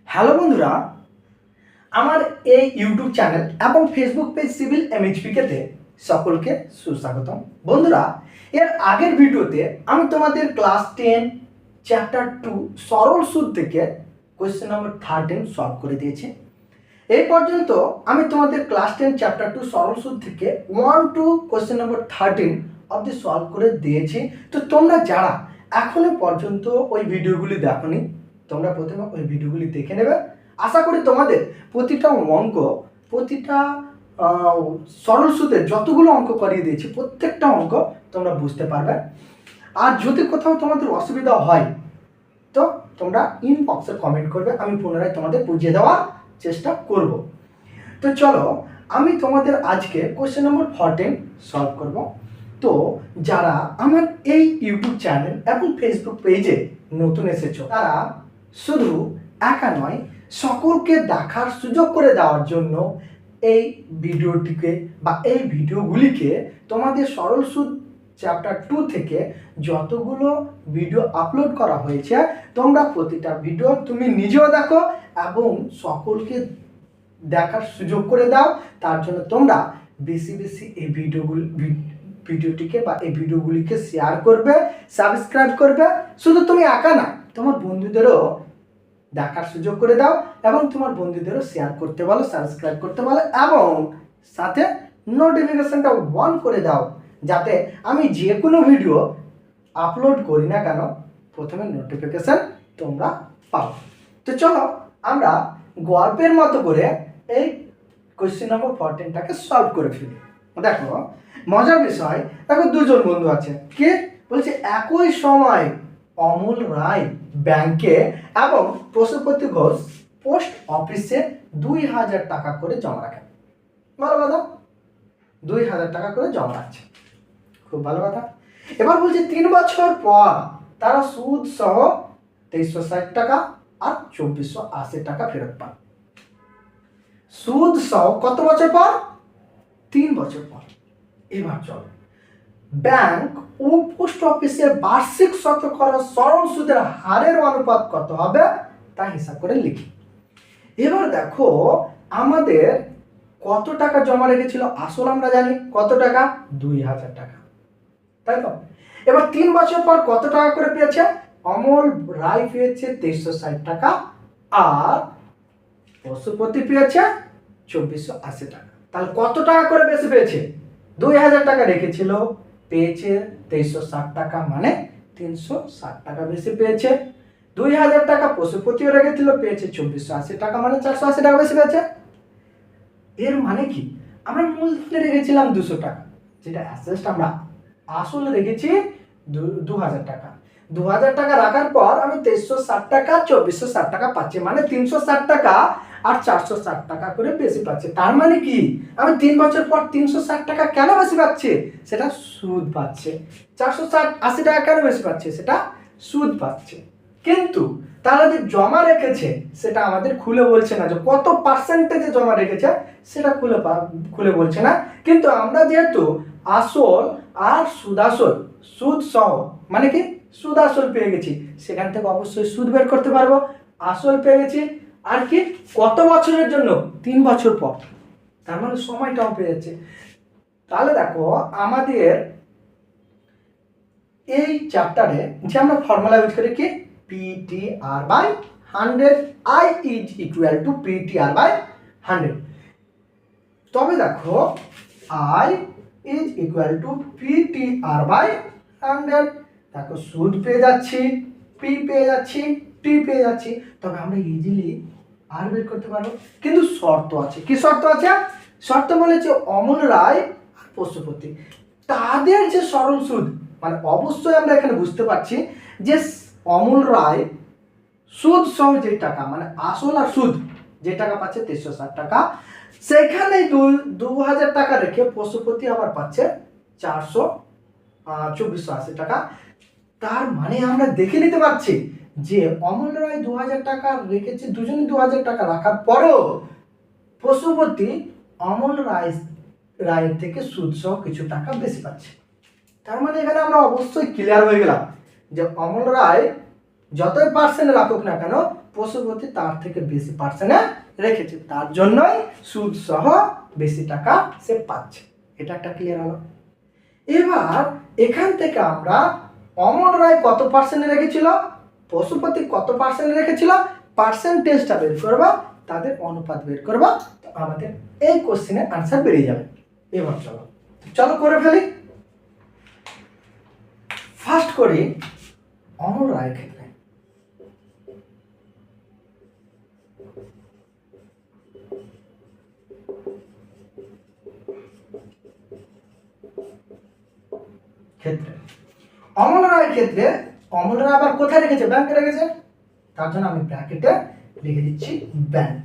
Hello বন্ধুরা, আমার এই ইউটিউব চ্যানেল এবং ফেসবুক পেজ সিভিল এমএইচপিকেতে সকলকে সুস্বাগতম। বন্ধুরা, এর আগের ভিডিওতে আমি তোমাদের ক্লাস 10 চ্যাপ্টার 2 সরল সুদ থেকে কোয়েশ্চেন নম্বর 13 সলভ করে দিয়েছি। এই পর্যন্ত আমি তোমাদের ক্লাস 10 চ্যাপ্টার 2 সরল সুদ থেকে 1 টু কোয়েশ্চেন নম্বর 13 অবধি সলভ করে দিয়েছি। তো তোমরা যারা এখনো পর্যন্ত ওই ভিডিওগুলি দেখোনি, তোমরা প্রথমে ওই ভিডিওগুলি দেখে নেবে। আশা করি তোমাদের প্রতিটা অঙ্ক, প্রতিটা সরল সুদের যতগুলো অঙ্ক করিয়ে দিয়েছি প্রত্যেকটা অঙ্ক তোমরা বুঝতে পারবে। আর যদি কোথাও তোমাদের অসুবিধা হয় তো তোমরা ইনবক্সে কমেন্ট করবে, আমি পুনরায় তোমাদের বুঝিয়ে দেওয়ার চেষ্টা করব। তো চলো, আমি তোমাদের আজকে কোয়েশ্চেন নম্বর 14 সলভ করব। তো যারা আমার এই ইউটিউব চ্যানেল এবং ফেসবুক পেজে নতুন এসেছো, তারা শুধু একা নয়, সকলকে দেখার সুযোগ করে দেওয়ার জন্য এই ভিডিওটিকে বা এই ভিডিওগুলিকে তোমাদের সরল সুদ চ্যাপ্টার 2 থেকে যতগুলো ভিডিও আপলোড করা হয়েছে, তোমরা প্রতিটা ভিডিও তুমি নিজেও দেখো এবং সকলকে দেখার সুযোগ করে দাও। তার জন্য তোমরা বেশি বেশি এই ভিডিওটিকে বা এই ভিডিওগুলিকে শেয়ার করবে, সাবস্ক্রাইব করবে। শুধু তুমি একা না, তোমার বন্ধুদেরও দেখার সুযোগ করে দাও এবং তোমার বন্ধুদেরও শেয়ার করতে বলো, সাবস্ক্রাইব করতে বলো এবং সাথে নোটিফিকেশনটা অন করে দাও, যাতে আমি যে কোনো ভিডিও আপলোড করি না কেন প্রথমে নোটিফিকেশন তোমরা পাও। তো চলো আমরা গল্পের মতো করে এই কোয়েশ্চেন নম্বর 14টাকে সলভ করে ফেলি। দেখো, মজার বিষয়, দেখো দুজন বন্ধু আছে। কে বলছে একই সময় অমল রায় ব্যাংকে এবং পশুপতি ঘোষ পোস্ট অফিসে 2000 টাকা করে জমা রাখেন। ভালো কথা, 2000 টাকা করে জমা রাখছে, খুব ভালো কথা। এবার বলছে 3 বছর পর তারা সুদ সহ 2360 টাকা আর 2480 টাকা ফেরত পান। সুদ সহ কত বছর পর? 3 বছর পর। এবার চলো, ব্যাংক ও পোস্ট অফিসের বার্ষিক শতকরা সরল সুদের হারের অনুপাত কত হবে তা হিসাব করে লিখি। এবার দেখো, আমাদের কত টাকা জমা রেখেছিল আসল আমরা জানি, কত টাকা? 2000 টাকা, তাই তো? এবার 3 বছর পর কত টাকা করে পেয়েছে? অমল রায় পেয়েছে 2360 টাকা আর পশুপতি পেয়েছে 2480 টাকা। তাহলে কত টাকা করে বেশি পেয়েছে? 2000 টাকা রেখেছিল, পেয়েছে 2360 টাকা, মানে 360 টাকা বেশি পেয়েছে। 2000 টাকা পশুপতিও রেখেছিল, পেয়েছে 2480 টাকা, মানে 480 টাকা বেশি পেয়েছে। এর মানে কি? আমরা মূলধনে রেখেছিলাম 200 টাকা, যেটা অ্যাসেস্ট আমরা আসলে রেখেছি 2000 টাকা। 2000 টাকা রাখার পর আমি 2360 টাকা 2460 টাকা পাচ্ছি, মানে 360 টাকা আর 460 টাকা করে বেশি পাচ্ছে। তার মানে কি, আমি 3 বছর পর 360 টাকা কেন বেশি পাচ্ছি? সেটা সুদ পাচ্ছে। 480 টাকা কেন বেশি পাচ্ছে? সেটা সুদ পাচ্ছে। কিন্তু তারা যে জমা রেখেছে সেটা আমাদের খুলে বলছে না, যে কত পার্সেন্টেজে জমা রেখেছে সেটা খুলে বলছে না। কিন্তু আমরা যেহেতু আসল আর সুদাসল, সুদ সহ মানে কি সুদ আসল পেয়ে গেছি, সেখান থেকে অবশ্যই সুদ বের করতে পারবো। আসল পেয়ে গেছি, আর কি কত বছরের জন্য? 3 বছর পর, তার মানে সময়টাও পেয়ে যাচ্ছে। তাহলে দেখো, আমাদের এই চ্যাপ্টারে যে আমরা ফর্মুলা ইউজ করি কি, PTR by 100, I is equal to PTR by 100। তবে দেখো, I is equal to PTR by 100। দেখো, সুদ পেয়ে যাচ্ছি, P পেয়ে যাচ্ছি, T পেয়ে যাচ্ছি, তবে আমরা ইজিলি আর বের করতে পারবো। কিন্তু শর্ত আছে। কি শর্ত আছে? শর্ত বলেছে অমল রায় আর পশুপতি তাদের যে সরল সুদ, মানে অবশ্যই আমরা এখানে বুঝতে পারছি যে অমল রায় সুদ সহ যে টাকা, মানে আসল আর সুদ যে টাকা পাচ্ছে 2360 টাকা, সেখানে 2000 টাকা রেখে পশুপতি আবার পাচ্ছে 2480 টাকা। তার মানে আমরা দেখে নিতে পারছি যে অমল রায় 2000 টাকা রেখেছে, দুজনে 2000 টাকা রাখার পরেও পশুপতি অমল রায়ের থেকে সুদ সহ কিছু টাকা বেশি পাচ্ছে। তার মানে এখানে আমরা অবশ্যই ক্লিয়ার হয়ে গেলাম যে অমল রায় যতই পার্সেন্ট রাখুক না কেন, পশুপতি তার থেকে বেশি পার্সেন্টে রেখেছে, তার জন্যই সুদ সহ বেশি টাকা সে পাচ্ছে। এটা একটা ক্লিয়ার হলো। এবার এখান থেকে আমরা অমল রায় কত পার্সেন্টে রেখেছিল, পশুপতি কত পার্সেন্টে রেখেছিল, পার্সেন্টেজটা বের করবা, তাদের অনুপাত বের করবা, তো আমাদের এই কোশ্চেনের আনসার বেরিয়ে যাবে। এবার চলো চলো করে ফেলি। ফার্স্ট করি অমল রায়ের ক্ষেত্রে। অমল রায়ের ক্ষেত্রে অমল রায় আবার কোথায় রেখেছে, ব্যাংকে রেখেছে, তার জন্য আমি ব্র্যাকেটে লিখে দিচ্ছি ব্যাংক।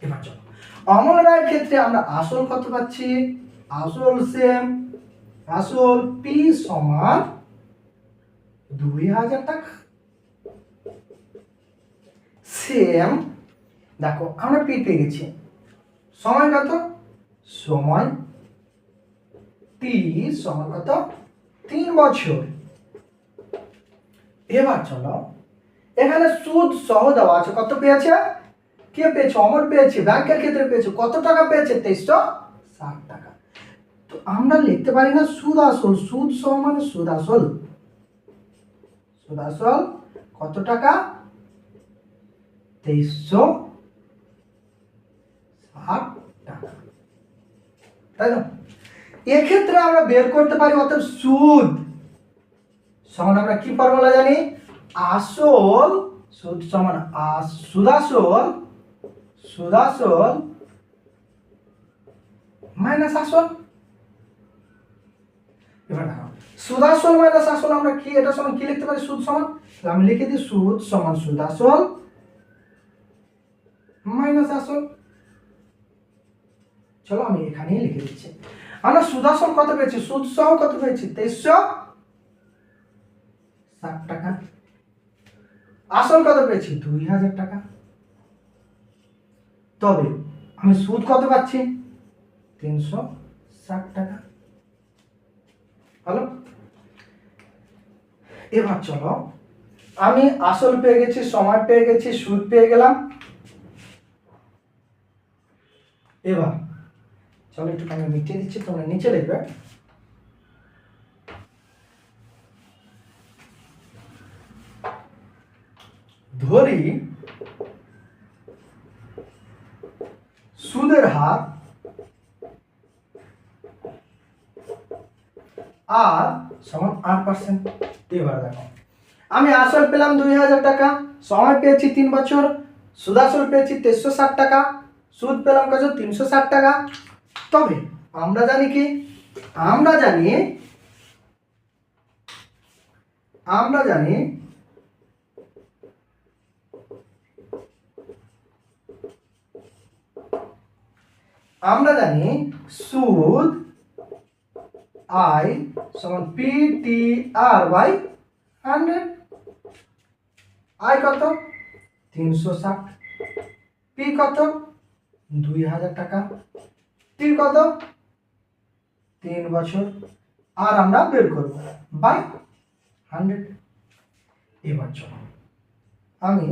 এবার চলো অমল রায়ের ক্ষেত্রে আমরা আসল কত পাচ্ছি, আসল সেম, আসল পি সমান 2000 টাকা। সেম দেখো আমরা পি পেয়ে গেছি, সময় কত, সময় পি সমান কত 3 বছর। এবার চলো এখানে সুদ সহ দেওয়া আছে, কত পেয়েছে, কে পেয়েছে, অমর পেয়েছে, ব্যাংকের ক্ষেত্রে পেয়েছে, কত টাকা পেয়েছে 2360 টাকা। তো আমরা লিখতে পারি না সুদ আসল, সুদ সহ মানে সুদ আসল, সুদ আসল কত টাকা 2360 টাকা, তাই তো। এক্ষেত্রে আমরা বের করতে পারি অর্থাৎ সুদ সমান আমরা কি ফর্মুলা জানি, আসল সুদ সমান সুদাসল, সুদাসল মাইনাস আসল। এবার দেখো সুদাসল মাইনাস আসল আমরা কি এটা সমান কি লিখতে পারি, সুদ সমান, আমি লিখে দিই সুদ সমান সুদাসল মাইনাস আসল। চলো আমি এখানেই লিখে দিচ্ছি, আমরা সুদাসল কত পেয়েছি, সুদ সহ কত পেয়েছি 2360 টাকা, আসল কত পেয়েছি 2000 টাকা। তবে আমি সুদ কত পাচ্ছি 360 টাকা। হলো। এবার চলো আমি আসল পেয়ে গেছি, সময় পেয়ে গেছি, সুদ পেয়ে গেলাম। এবার চলো একটু আমি মিটিয়ে দিচ্ছি, তোমরা নিচে লিখবে। ধরি সুদের হার আর সমান 8%। এবার দেখো আমি আসল পেলাম 2000 টাকা, সময় পেয়েছি 3 বছর, সুদাসল পেয়েছি 360 টাকা, সুদ পেলাম কত 360 টাকা। তবে আমরা জানি কি, আমরা জানি সুদ আই সমান PTR বাই 100। আই কত 360, পি কত 2000 টাকা, টি কত 3 বছর, আর আমরা বের করব বাই 100। এবার চলো আমি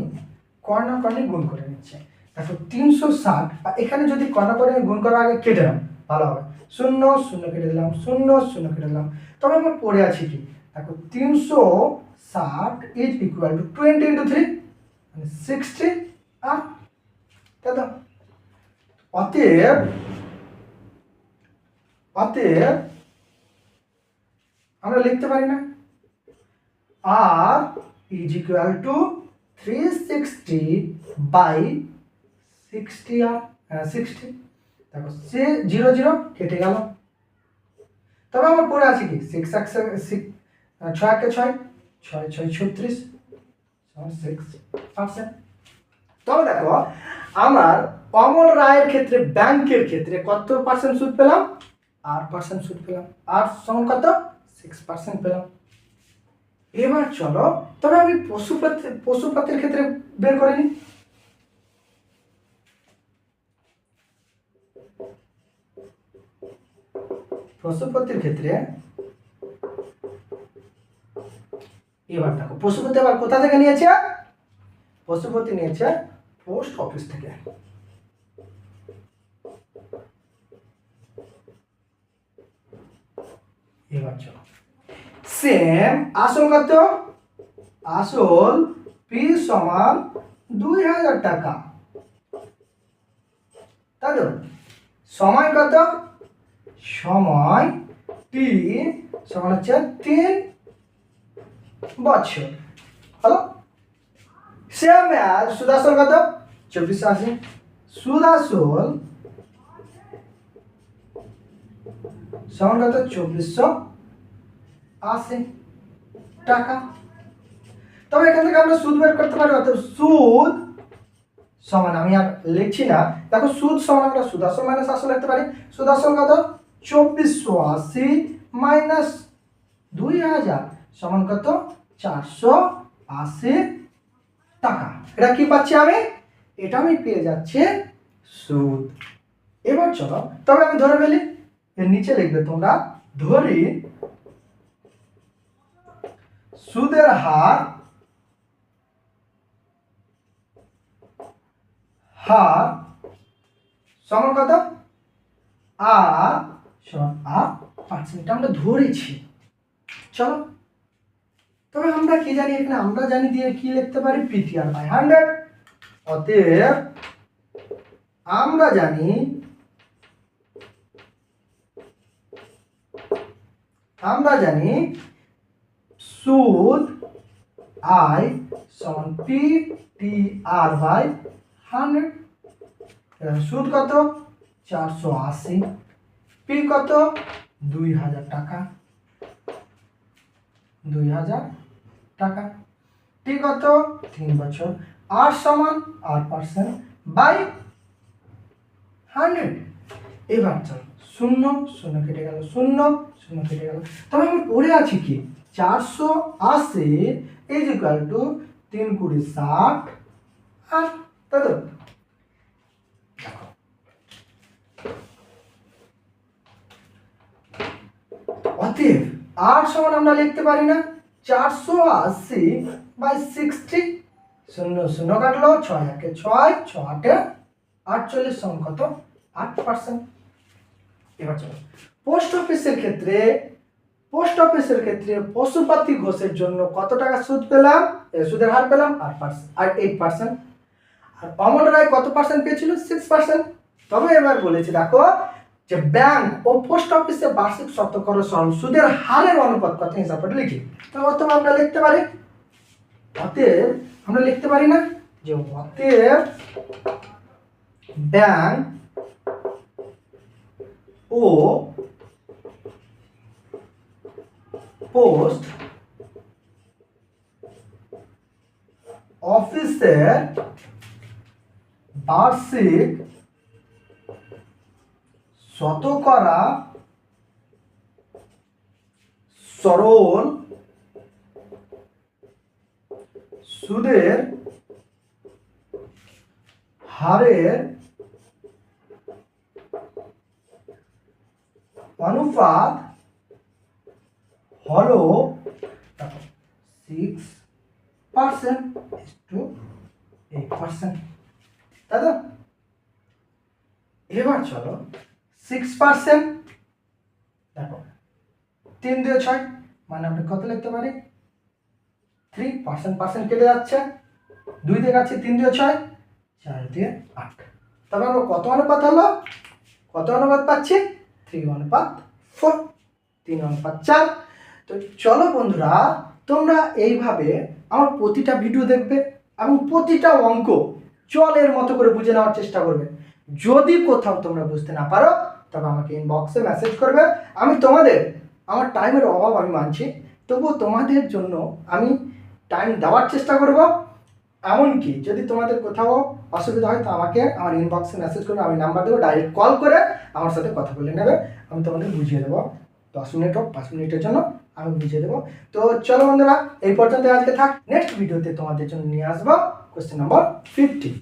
কর্ণা কর্ণে গুণ করে নিচ্ছি। দেখো 360 এখানে যদি কর্ণা কর্ণে গুণ করার আগে কেটে নাও ভালো হবে, 0 0 কেটে দিলাম, 0 0 কেটে দিলাম। তবে আমার পড়ে আছে কি, দেখো 360 ইজ ইকুয়াল টু 20 ইন্টু 3 মানে 60 আর তাই তো। অতএব আমরা লিখতে পারি না আর ইজ ইকুয়াল টু 360 বাই 60 আর 60। দেখো সে 0 0 কেটে গেল। তবে আমার পড়ে আছে কি 6 6 6 কে 6 6 6 36 6%। তবে দেখো আমার অমল রায়ের ক্ষেত্রে ব্যাংকের ক্ষেত্রে কত পার্সেন্ট সুদ পেলাম, 8% সুদ পেলাম, 8 সমান কত 6% পেলাম। এবার চলো তবে আমি পশুপাতের ক্ষেত্রে বের করে নিই। পশুপতির ক্ষেত্রে এবার দেখো পশুপতি আবার কোথা থেকে নিয়েছে, পশুপতি নিয়েছে পোস্ট অফিস থেকে। এবার চলো সেম আসল কত, আসল পি সমান 2000 টাকা, তাই তো? সময় কত, সময় টি সমান হচ্ছে 3 বছর। হলো সেম অ্যাজ সুদ আসল কত, 2480। সুদ আসল সমান কত, 2480 টাকা। তবে এখান থেকে আমরা সুদ বের করতে পারি, অর্থাৎ সুদ সমান, আমি আর লিখছি না, দেখো সুদ সমান আমরা সুদ আসল মাইনাস আসল লিখতে পারি। সুদ আসল কত, 2480 মাইনাস 2000 সমান কত, 480 টাকা। এটা কি পাচ্ছি আমি, এটা আমি পেয়ে যাচ্ছে সুদ। এবার চলো তবে আমি ধরে ফেলি, এর নিচে লিখবে তোমরা, ধরি সুদের হার সমান কত, আর সমান 8%, আমরা ধরেছি। চলো তবে আমরা কি জানি, এখানে আমরা জানি দিয়ে কি লিখতে পারি, পিটিআর বাই 100। অতএব আমরা জানি সুদ আই সমান পিটিআর বাই 100। সুদ কত, 480, পি কত, 2000 টাকা, 2000 টাকা, টি কত, 3 বছর, আর সমান 8% বাই 100। এবার চলো শূন্য শূন্য কেটে গেল, শূন্য শূন্য কেটে গেল, তবে আমি পড়ে আছি কি, 480 ইজ ইকুয়াল টু 3 × 60 আর, তাই তো? অতএব আর সমান আমরা লিখতে পারি না, 480 বাই 60, শূন্য শূন্য কাটলো, 6 একে 6, 6 8 48 সমান কত, 8%। এবার চলো পোস্ট অফিসের ক্ষেত্রে পশুপাতি ঘোষের জন্য কত টাকা সুদ পেলাম, সুদের হার পেলাম 8%। আর অমল রায় কত পার্সেন্ট পেয়েছিল, 6%। তবে এবার বলেছি দেখো যে ব্যাংক ও পোস্ট অফিসে বার্ষিক শতকরা সুদের হারের অনুপাত কত হিসাবে লিখি, অথবা আমরা লিখতে পারি, অতএব আমরা লিখতে পারি না যে অতএব ব্যাংক ও পোস্ট অফিসের বার্ষিক শতকরা সরল সুদের হারের অনুপাত হলো 6:8%, তাই তো? এবার চলো 6%, দেখো 3 দিয়ে 6 মানে আমরা কত লিখতে পারি, 3%, কেটে যাচ্ছে, 2 দিয়ে যাচ্ছে, 3 দিয়ে 6, 4 দিয়ে 8, তবে আমরা কত অনুপাত হলো, কত অনুপাত পাচ্ছি, 3:4, 3:4। তো চলো বন্ধুরা, তোমরা এইভাবে আমার প্রতিটা ভিডিও দেখবে এবং প্রতিটা অঙ্ক জলের মতো করে বুঝে নেওয়ার চেষ্টা করবে। যদি কোথাও তোমরা বুঝতে না পারো তবে আমাকে ইনবক্সে মেসেজ করবে। আমি তোমাদের, আমার টাইমের অভাব আমি মানছি, তবুও তোমাদের জন্য আমি টাইম দেওয়ার চেষ্টা করব। এমনকি যদি তোমাদের কোথাও অসুবিধা হয় তো আমাকে আমার ইনবক্সে মেসেজ করবে, আমি নাম্বার দেবো, ডাইরেক্ট কল করে আমার সাথে কথা বলে নেবে, আমি তোমাদের বুঝিয়ে দেবো। 10 মিনিট হোক 5 মিনিটের জন্য আমি বুঝিয়ে দেবো। তো চলো বন্ধুরা, এই পর্যন্ত আজকে থাক, নেক্সট ভিডিওতে তোমাদের জন্য নিয়ে আসবো কোশ্চেন নম্বর 50।